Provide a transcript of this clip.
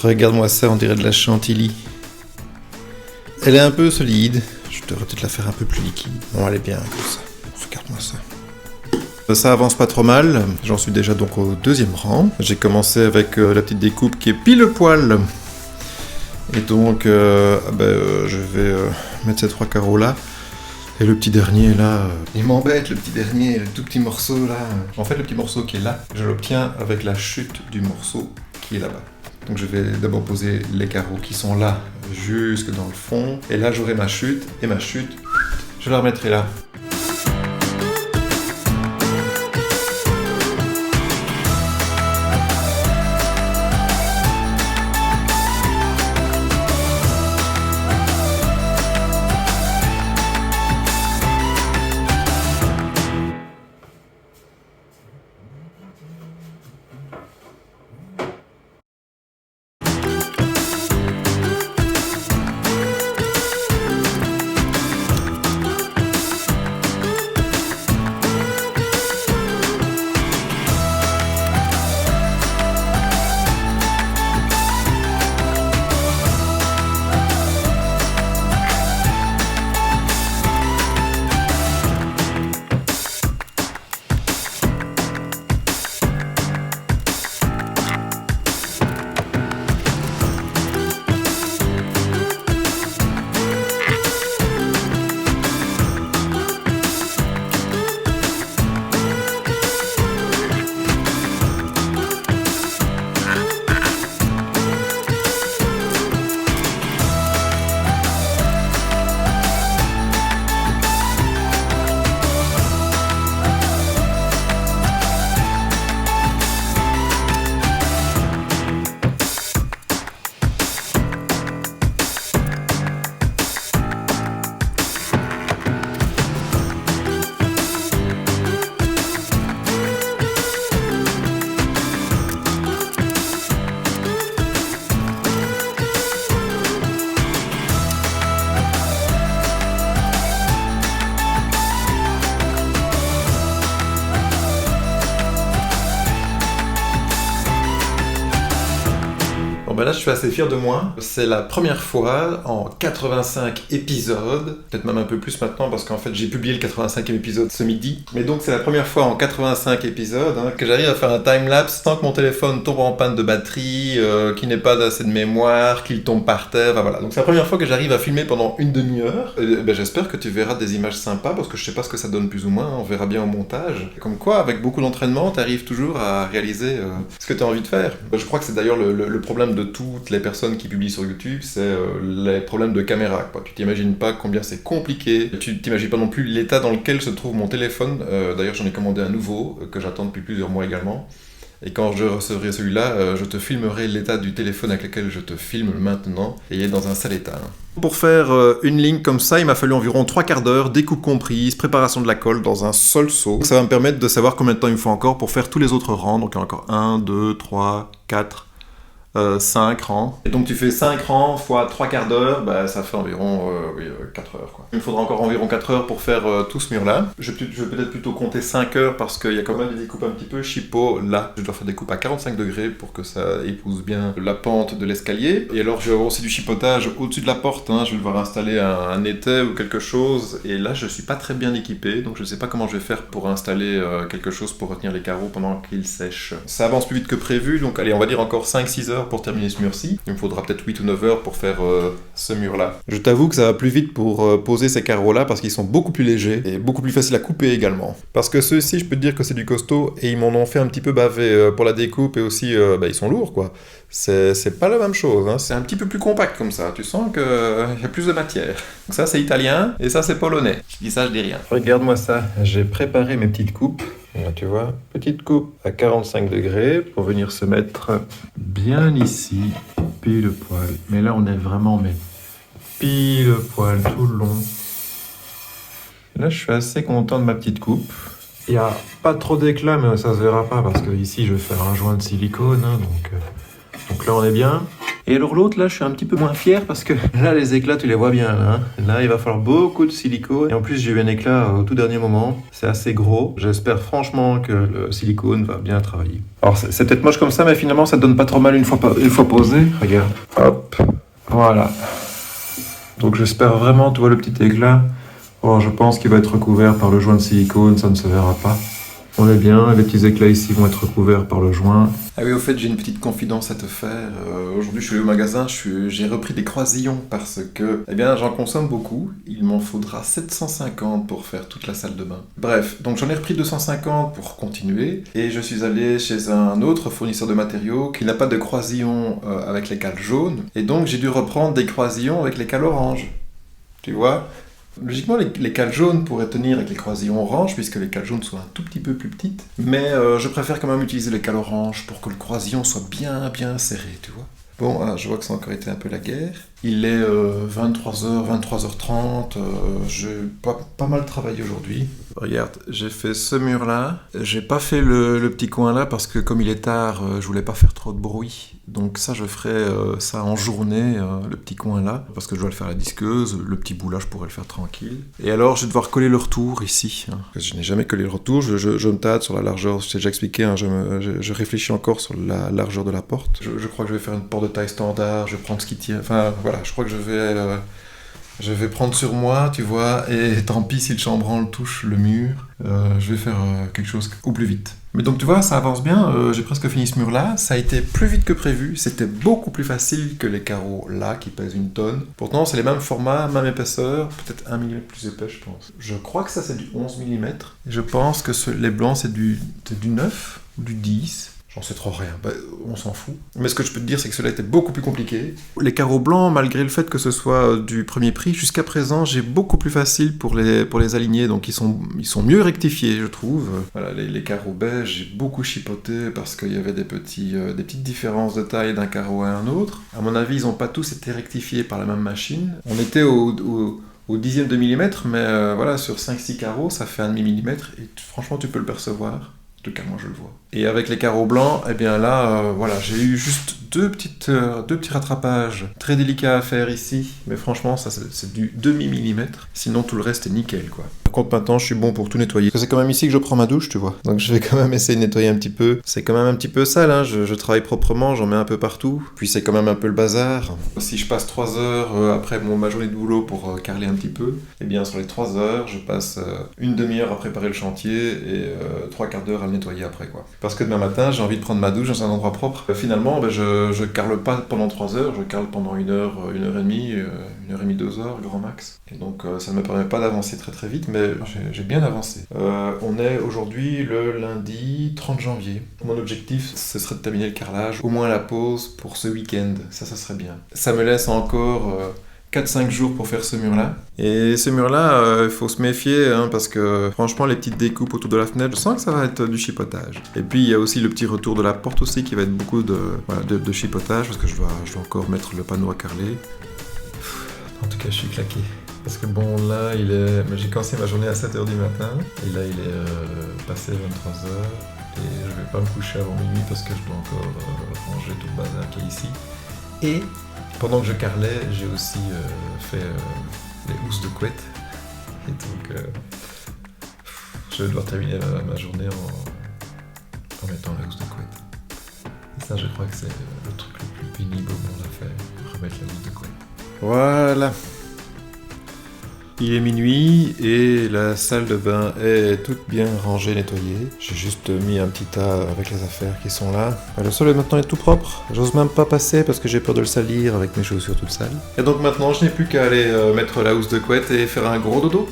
Regarde-moi ça, on dirait de la chantilly. Elle est un peu solide. Je devrais peut-être la faire un peu plus liquide. Non, elle est bien comme ça. Regarde-moi ça. Ça avance pas trop mal. J'en suis déjà donc au deuxième rang. J'ai commencé avec la petite découpe qui est pile poil. Et donc, je vais mettre ces 3 carreaux là. Et le petit dernier là, il m'embête le petit dernier, le tout petit morceau là. En fait, le petit morceau qui est là, je l'obtiens avec la chute du morceau qui est là-bas. Donc je vais d'abord poser les carreaux qui sont là, jusque dans le fond. Et là, j'aurai ma chute, et ma chute, je la remettrai là. Là, je suis assez fier de moi. C'est la première fois en 85 épisodes, peut-être même un peu plus maintenant, parce qu'en fait, j'ai publié le 85e épisode ce midi. Mais donc, c'est la première fois en 85 épisodes que j'arrive à faire un time-lapse sans que mon téléphone tombe en panne de batterie, qu'il n'ait pas assez de mémoire, qu'il tombe par terre, voilà. Donc, c'est la première fois que j'arrive à filmer pendant une demi-heure. J'espère que tu verras des images sympas, parce que je sais pas ce que ça donne plus ou moins, on verra bien au montage. Comme quoi, avec beaucoup d'entraînement, tu arrives toujours à réaliser ce que tu as envie de faire. Je crois que c'est d'ailleurs le problème de toutes les personnes qui publient sur YouTube, c'est les problèmes de caméra, quoi. Tu t'imagines pas combien c'est compliqué, tu t'imagines pas non plus l'état dans lequel se trouve mon téléphone. D'ailleurs, j'en ai commandé un nouveau, que j'attends depuis plusieurs mois également. Et quand je recevrai celui-là, je te filmerai l'état du téléphone avec lequel je te filme maintenant, et il est dans un sale état. Pour faire une ligne comme ça, il m'a fallu environ 3/4 d'heure, découpe comprise, préparation de la colle dans un seul seau. Ça va me permettre de savoir combien de temps il me faut encore pour faire tous les autres rangs. Donc il y en a encore 1, 2, 3, 4... 5 rangs. Et donc tu fais 5 rangs fois 3/4 d'heure, ça fait environ 4 heures, quoi. Il me faudra encore environ 4 heures pour faire tout ce mur-là. Je vais peut-être plutôt compter 5 heures parce qu'il y a quand même des découpes un petit peu chipot là. Je dois faire des coupes à 45 degrés pour que ça épouse bien la pente de l'escalier. Et alors je vais avoir aussi du chipotage au-dessus de la porte, hein. Je vais devoir installer un étai ou quelque chose. Et là je suis pas très bien équipé, donc je sais pas comment je vais faire pour installer quelque chose pour retenir les carreaux pendant qu'ils sèchent. Ça avance plus vite que prévu, donc allez, on va dire encore 5-6 heures pour terminer ce mur-ci. Il me faudra peut-être 8 ou 9 heures pour faire ce mur-là. Je t'avoue que ça va plus vite pour poser ces carreaux-là parce qu'ils sont beaucoup plus légers et beaucoup plus faciles à couper également. Parce que ceux-ci, je peux te dire que c'est du costaud et ils m'en ont fait un petit peu baver pour la découpe et aussi, ils sont lourds, quoi. C'est pas la même chose, hein. C'est un petit peu plus compact comme ça. Tu sens qu'il y a plus de matière. Donc ça, c'est italien et ça, c'est polonais. Je dis ça, je dis rien. Regarde-moi ça. J'ai préparé mes petites coupes. Là, tu vois, petite coupe à 45 degrés pour venir se mettre bien ici, pile poil. Mais là, on est vraiment pile poil tout le long. Et là, je suis assez content de ma petite coupe. Il n'y a pas trop d'éclat, mais ça se verra pas parce que ici, je vais faire un joint de silicone. Hein, donc là, on est bien. Et alors l'autre, là, je suis un petit peu moins fier parce que là, les éclats, tu les vois bien. Là, là il va falloir beaucoup de silicone. Et en plus, j'ai eu un éclat au tout dernier moment. C'est assez gros. J'espère franchement que le silicone va bien travailler. Alors, c'est peut-être moche comme ça, mais finalement, ça donne pas trop mal une fois posé. Regarde. Hop. Voilà. Donc, j'espère vraiment, tu vois le petit éclat. Oh, je pense qu'il va être recouvert par le joint de silicone. Ça ne se verra pas. On est bien, les petits éclats ici vont être recouverts par le joint. Ah oui, au fait, j'ai une petite confidence à te faire. Aujourd'hui, je suis allé au magasin, j'ai repris des croisillons parce que, eh bien, j'en consomme beaucoup. Il m'en faudra 750 pour faire toute la salle de bain. Bref, donc j'en ai repris 250 pour continuer et je suis allé chez un autre fournisseur de matériaux qui n'a pas de croisillons avec les cales jaunes et donc j'ai dû reprendre des croisillons avec les cales oranges. Tu vois ? Logiquement, les cales jaunes pourraient tenir avec les croisillons orange, puisque les cales jaunes sont un tout petit peu plus petites. Mais je préfère quand même utiliser les cales orange pour que le croisillon soit bien serré, tu vois. Bon, je vois que ça a encore été un peu la guerre. Il est 23h, 23h30, j'ai pas mal travaillé aujourd'hui. Regarde, j'ai fait ce mur-là. J'ai pas fait le petit coin-là parce que comme il est tard, je voulais pas faire trop de bruit. Donc ça, je ferai ça en journée, le petit coin-là, parce que je dois le faire à la disqueuse. Le petit bout là, je pourrais le faire tranquille. Et alors, je vais devoir coller le retour ici. Je n'ai jamais collé le retour, je me tâte sur la largeur, je t'ai déjà expliqué, je réfléchis encore sur la largeur de la porte. Je crois que je vais faire une porte de taille standard, je vais prendre ce qui tient. Enfin, voilà, je crois que je vais prendre sur moi, tu vois, et tant pis si le chambranle touche le mur, je vais faire quelque chose au plus vite. Mais donc tu vois, ça avance bien, j'ai presque fini ce mur-là, ça a été plus vite que prévu, c'était beaucoup plus facile que les carreaux là, qui pèsent 1 tonne. Pourtant, c'est les mêmes formats, même épaisseur, peut-être 1 mm plus épais, je pense. Je crois que ça, c'est du 11 mm. Je pense que les blancs, c'est du 9 ou du 10. J'en sais trop rien, on s'en fout. Mais ce que je peux te dire, c'est que cela était beaucoup plus compliqué. Les carreaux blancs, malgré le fait que ce soit du premier prix, jusqu'à présent, j'ai beaucoup plus facile pour les aligner, donc ils sont mieux rectifiés, je trouve. Voilà, les carreaux beige, j'ai beaucoup chipoté parce qu'il y avait des petites différences de taille d'un carreau à un autre. À mon avis, ils n'ont pas tous été rectifiés par la même machine. On était au dixième de millimètre, mais voilà, sur 5-6 carreaux, ça fait 1,5 mm, et franchement, tu peux le percevoir. En tout cas, moi je le vois. Et avec les carreaux blancs, eh bien là, voilà, j'ai eu juste deux petits rattrapages très délicats à faire ici. Mais franchement, ça c'est du demi-millimètre. Sinon, tout le reste est nickel, quoi. Par contre, maintenant, je suis bon pour tout nettoyer. Parce que c'est quand même ici que je prends ma douche, tu vois. Donc je vais quand même essayer de nettoyer un petit peu. C'est quand même un petit peu sale, hein. Je travaille proprement, j'en mets un peu partout. Puis c'est quand même un peu le bazar. Si je passe 3 heures après ma journée de boulot pour carreler un petit peu, eh bien sur les 3 heures, je passe une demi-heure à préparer le chantier et 3/4 d'heure à le nettoyer après, quoi. Parce que demain matin, j'ai envie de prendre ma douche dans un endroit propre. Finalement, je carle pas pendant 3 heures, je carle pendant 1 heure, 1 heure et demie, 1 heure et demie, 2 heures, grand max. Et donc ça ne me permet pas d'avancer très très vite, mais j'ai bien avancé. On est aujourd'hui le lundi 30 janvier. Mon objectif, ce serait de terminer le carrelage, au moins la pause pour ce week-end. Ça serait bien. Ça me laisse encore 4-5 jours pour faire ce mur-là. Et ce mur-là, il faut se méfier, hein, parce que franchement, les petites découpes autour de la fenêtre, je sens que ça va être du chipotage. Et puis, il y a aussi le petit retour de la porte aussi, qui va être beaucoup de chipotage, parce que je dois encore mettre le panneau à carreler. En tout cas, je suis claqué. Parce que bon, là, j'ai commencé ma journée à 7h du matin, et là, il est passé 23h, et je vais pas me coucher avant minuit, parce que je dois encore ranger tout le bazar qui est ici. Et pendant que je carrelais, j'ai aussi fait les housses de couette. Et donc, je dois terminer ma journée en mettant les housses de couette. Et ça, je crois que c'est le truc le plus pénible au monde à faire, remettre la housse de couette. Voilà. Il est minuit et la salle de bain est toute bien rangée, nettoyée. J'ai juste mis un petit tas avec les affaires qui sont là. Le sol maintenant est tout propre. J'ose même pas passer parce que j'ai peur de le salir avec mes chaussures toutes sales. Et donc maintenant, je n'ai plus qu'à aller mettre la housse de couette et faire un gros dodo.